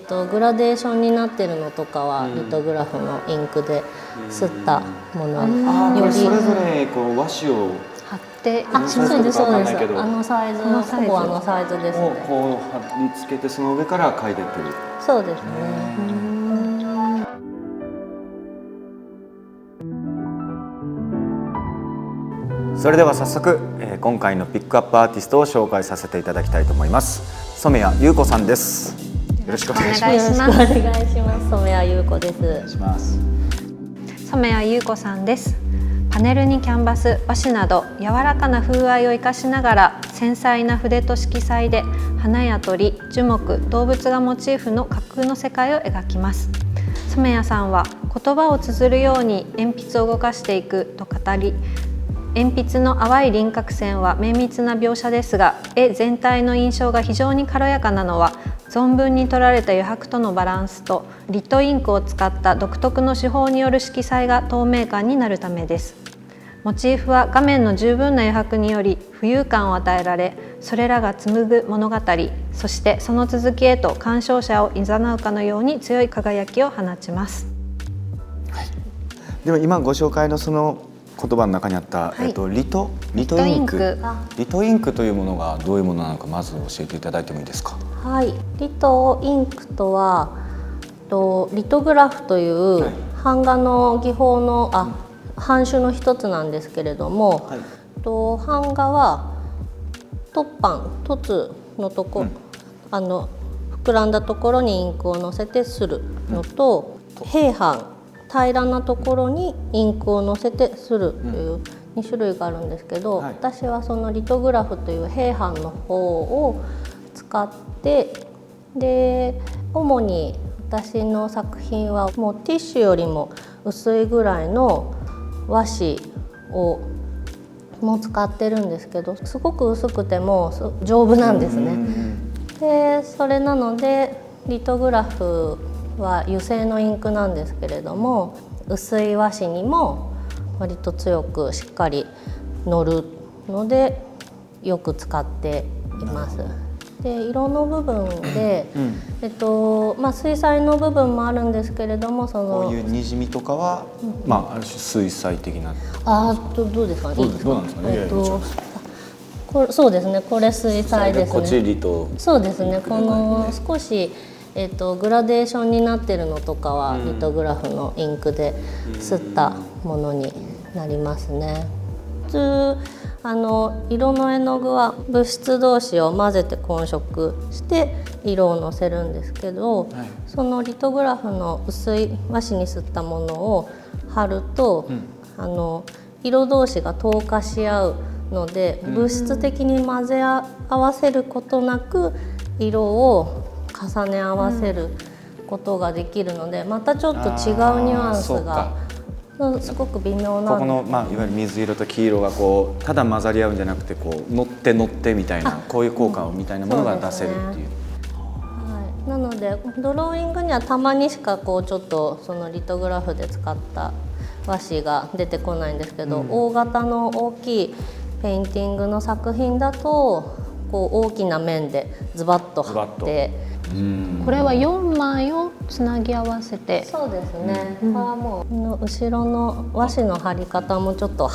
グラデーションになってるのとかはリトグラフのインクで刷ったものこれそれぞれこう和紙を貼って、そうですそうです、あのサイズ、ほぼあのサイズですね。こう貼り付けてその上から描いてってる。そうですね。それでは早速、今回のピックアップアーティストを紹介させていただきたいと思います。染谷優子さんです。よろしくお願いします。よろしくお願いします。染谷優子です。お願いします。染谷優子さんです。パネルにキャンバス、和紙など柔らかな風合いを生かしながら繊細な筆と色彩で花や鳥、樹木、動物がモチーフの架空の世界を描きます。染谷さんは言葉を綴るように鉛筆を動かしていくと語り、鉛筆の淡い輪郭線は綿密な描写ですが、絵全体の印象が非常に軽やかなのは存分に取られた余白とのバランスとリットインクを使った独特の手法による色彩が透明感になるためです。モチーフは画面の十分な余白により浮遊感を与えられ、それらが紡ぐ物語、そしてその続きへと鑑賞者を誘うかのように強い輝きを放ちます。はい、では今ご紹介のその言葉の中にあった、リトインク。リトインクというものがどういうものなのか、まず教えていただいてもいいですか。はい、リトインクとはリトグラフという版画の技法の版種の一つなんですけれども、版画は凸のとこ、膨らんだところにインクをのせてするのと、平版平らなところにインクをのせてするという2種類があるんですけど、私はそのリトグラフという平版の方を使って、で主に私の作品はもうティッシュよりも薄いぐらいの和紙をも使ってるんですけど、すごく薄くても丈夫なんですね。でそれなのでリトグラフは油性のインクなんですけれども、薄い和紙にも割と強くしっかり乗るのでよく使っています。で色の部分で、水彩の部分もあるんですけれども、こういうにじみとかは、ある種水彩的な。どうですかね。いいですか。どうなんですかね。そうですね。これ水彩ですね。こっちリト。そうですね。この少しグラデーションになってるのとかはリトグラフのインクで刷ったものになりますね。普通色の絵の具は物質同士を混ぜて混色して色をのせるんですけど、そのリトグラフの薄い和紙に刷ったものを貼ると、色同士が透過し合うので、物質的に混ぜ合わせることなく色を重ね合わせることができるので、またちょっと違うニュアンスがすごく微妙な、ここの、いわゆる水色と黄色がこうただ混ざり合うんじゃなくて、こう乗ってみたいな、こういう効果みたいなものが出せるっていう。なのでドローイングにはたまにしかちょっとそのリトグラフで使った和紙が出てこないんですけど、大型の大きいペインティングの作品だと大きな面でズバッと貼って。これは4枚をつなぎ合わせて。そうですね。もう後ろの和紙の貼り方もちょっと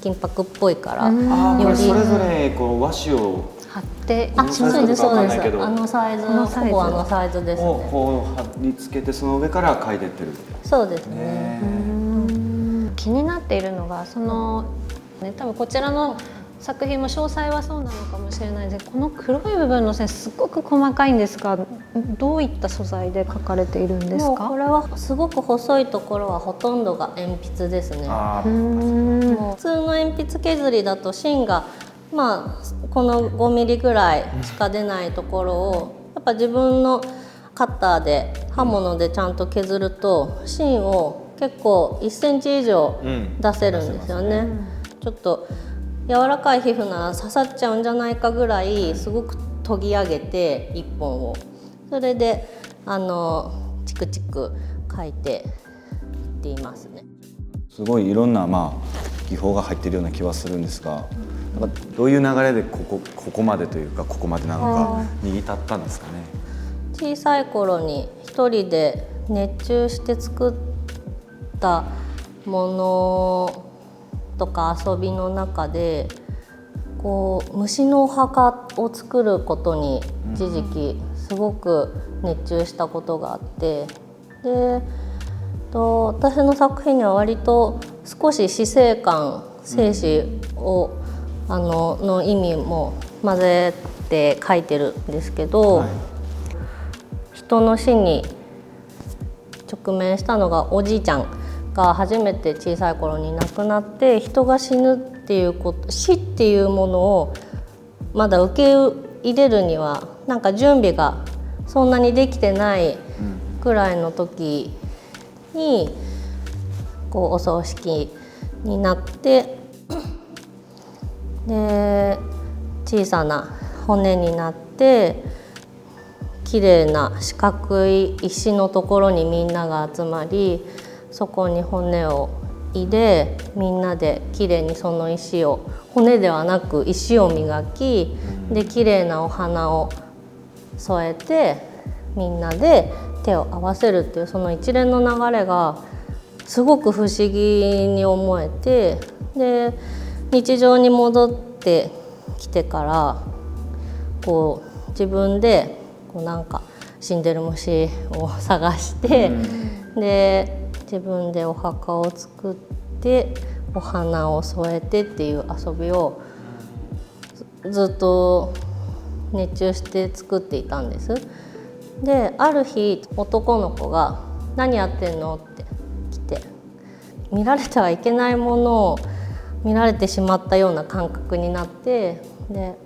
金箔っぽいから、よりそれぞれ和紙を貼って、そうですそうです。あのサイズ、ほぼあのサイズですね。こう貼り付けてその上から描いてってる。そうですね。気になっているのが多分こちらの作品も詳細はそうなのかもしれないですけど、この黒い部分の線すごく細かいんですが、どういった素材で描かれているんですか。これはすごく細いところはほとんどが鉛筆ですね。もう普通の鉛筆削りだと芯がこの5ミリぐらいしか出ないところを、やっぱ自分のカッターで刃物でちゃんと削ると芯を結構1センチ以上出せるんですよね。ちょっと柔らかい皮膚なら刺さっちゃうんじゃないかぐらいすごく研ぎ上げて1本を、それでチクチク描いていっていますね。すごいいろんな技法が入っているような気はするんですが、どういう流れでここまでというかここまでなのかに至ったんですかね。小さい頃に一人で熱中して作ったものとか遊びの中でこう虫のお墓を作ることに一時期すごく熱中したことがあって、で私の作品には割と少し死生観、生死をの意味も混ぜて書いてるんですけど、人の死に直面したのがおじいちゃんが初めて小さい頃に亡くなって、人が死ぬっていうこと、死っていうものをまだ受け入れるにはなんか準備がそんなにできてないくらいの時にこうお葬式になって、で小さな骨になって綺麗な四角い石のところにみんなが集まり、そこに骨を入れ、みんなで綺麗にその石を、骨ではなく石を磨き、で綺麗なお花を添えてみんなで手を合わせるっていうその一連の流れがすごく不思議に思えて、で日常に戻ってきてからこう自分でこうなんか死んでる虫を探して、で自分でお墓を作ってお花を添えてっていう遊びをずっと熱中して作っていたんです。である日男の子が「何やってんの?」って来て、見られてはいけないものを見られてしまったような感覚になって、で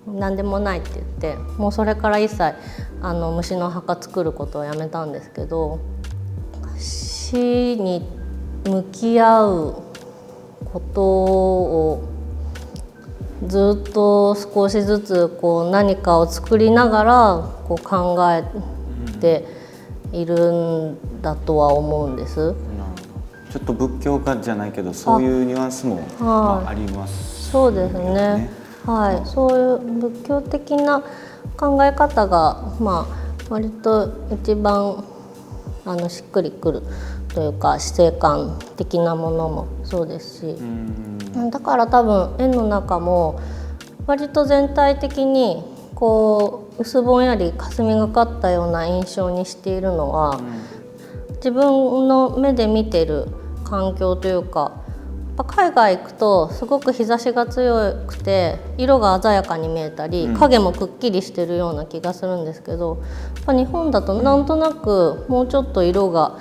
何でもないって言って、もうそれから一切虫の墓作ることをやめたんですけど、死に向き合うことをずっと少しずつこう何かを作りながらこう考えているんだとは思うんです。ちょっと仏教家じゃないけどそういうニュアンスもありますよね。そうですね。はい、そういう仏教的な考え方が割と一番しっくりくるというか、死生観的なものもそうですし、だから多分絵の中も割と全体的にこう薄ぼんやり霞がかったような印象にしているのは、自分の目で見てる環境というか、海外行くとすごく日差しが強くて色が鮮やかに見えたり、影もくっきりしてるような気がするんですけど、日本だとなんとなくもうちょっと色が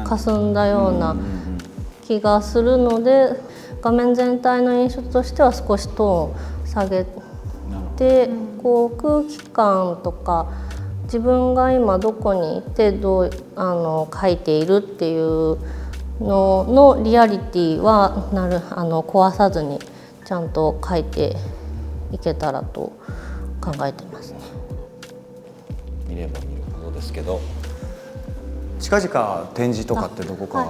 霞んだような気がするので、画面全体の印象としては少しトーンを下げて、こう空気感とか自分が今どこにいてどう描いているっていうののリアリティは壊さずにちゃんと描いていけたらと考えてますね。見れば見るほどですけど、近々展示とかってどこか、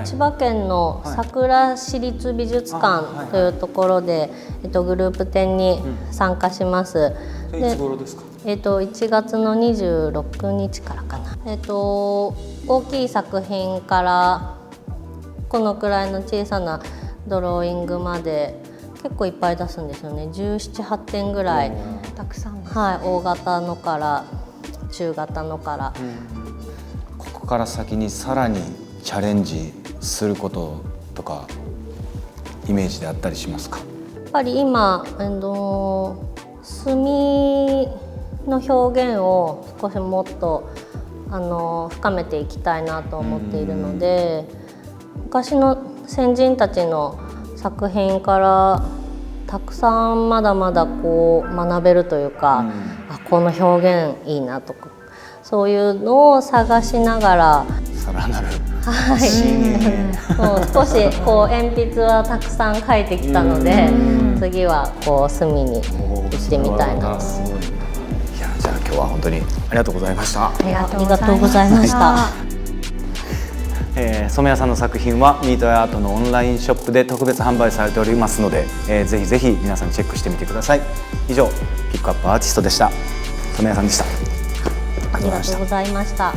千葉県の桜市立美術館というところで、グループ展に参加します。いつ頃ですか？1月の26日からかな。大きい作品からこのくらいの小さなドローイングまで結構いっぱい出すんですよね。17、8点ぐらい、たくさんです。大型のから中型のから、ここから先にさらにチャレンジすることとかイメージであったりしますか？やっぱり今墨の表現を少しもっと深めていきたいなと思っているので、昔の先人たちの作品からたくさんまだまだこう学べるというか、この表現いいなとか、そういうのを探しながら、さらなるもう少しこう鉛筆はたくさん描いてきたので、次はこう墨に行ってみたいなと。じゃあ今日は本当にありがとうございました。ありがとうございました。染谷さんの作品はミートアートのオンラインショップで特別販売されておりますので、ぜひぜひ皆さんチェックしてみてください。以上ピックアップアーティストでした。染谷さんでした。ありがとうございました。